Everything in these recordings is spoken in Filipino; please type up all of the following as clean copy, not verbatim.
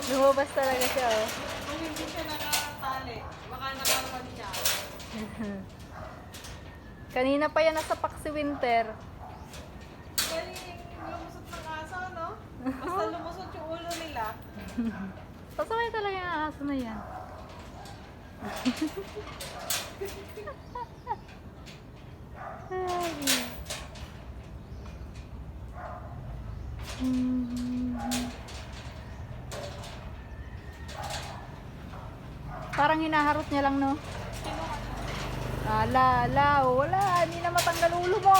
Lumabas talaga siya, oh. Kung hindi siya nakatali, baka nakaroon siya. Kanina pa yan nasa Paxi Winter. Galing lumusot ng aso, no? Basta lumusot yung ulo nila. Pasaway talaga yung aso na yan. Parang hinaharot niya lang, no? Wala, hindi na matanggal ulo mo.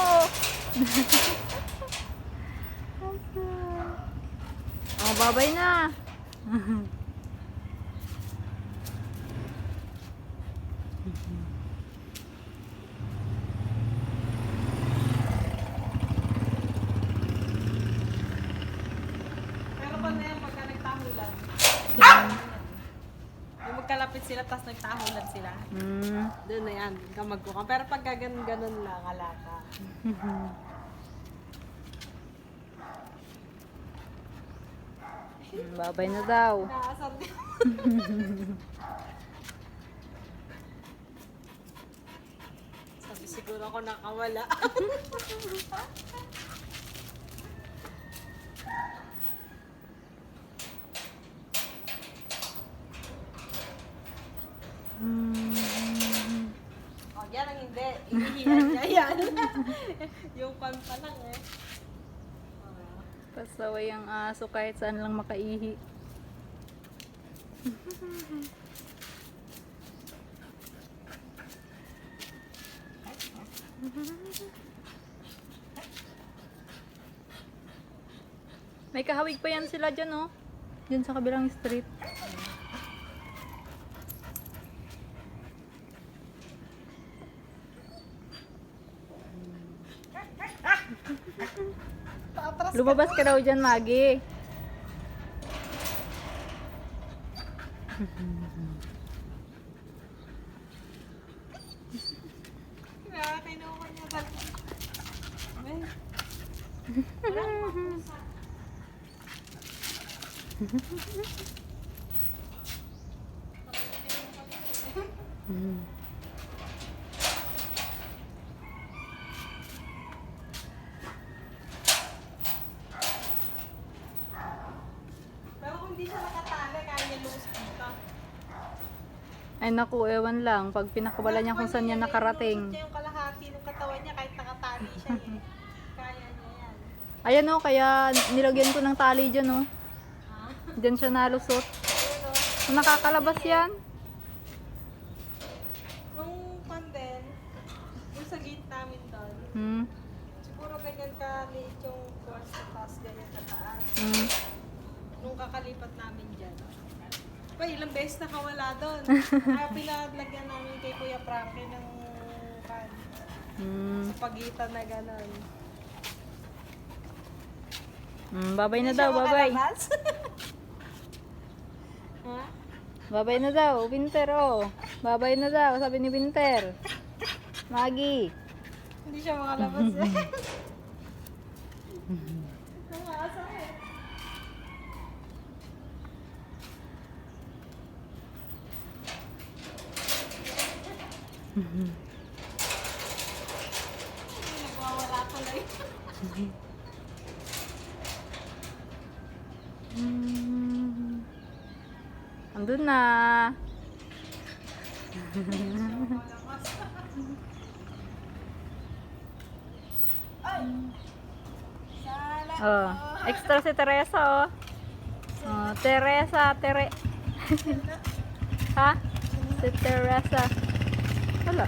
Oh, babay na. Pero pa na yan pagka nagtahulan. Yung magkalapit sila, tapos nagtahulan sila. Doon na yan, kamagkukan. Pero pagka ganun lang, alaka. Babay na daw. Naasar din. Sabi siguro ako nakawala. Oh, yan ang hindi. Inihiyan niya yan. Yung pan pa lang eh. Pasaway ang aso kahit saan lang makaihi. May kahawig pa yan sila dyan, oh. Dyan sa kabilang street. Lumabas ka daw dyan, Maggie. Kinuha niya talaga. Wala akong makusa. Pero kung di siya nakatali, kaya niya lumusot dito. Ay naku, ewan lang. Pag pinakabala niya kung saan niya nakarating. Lumusot niya yung kalahati ng katawan niya kahit nakatali siya eh. Kaya niya yan. Ayan, oh, kaya nilagyan ko ng tali dyan, oh. Ha? Dyan siya nalusot. Ayun, oh. Kung nakakalabas yan. Nung pandel, yung sa gate namin doon, siguro ganyan ka-liit yung course na taas, ganyan kataas. Nung kakalipat namin dyan. Pa, ilang beses nakawala doon. Kaya pinaglagyan namin kay Kuya Frankie ng kan. Sa pagitan na gano'n. Babay na Hindi daw, siya babay. makalabas. Ha? Babay na daw, Winter, oh. Babay na daw, sabi ni Winter. Maggie. Hindi siya makalabas eh. Ang asa eh. Nagwawala pala eh. Andun na. Oh, extra si Teresa, oh. Oh, Teresa, ha? Si Teresa. Wala.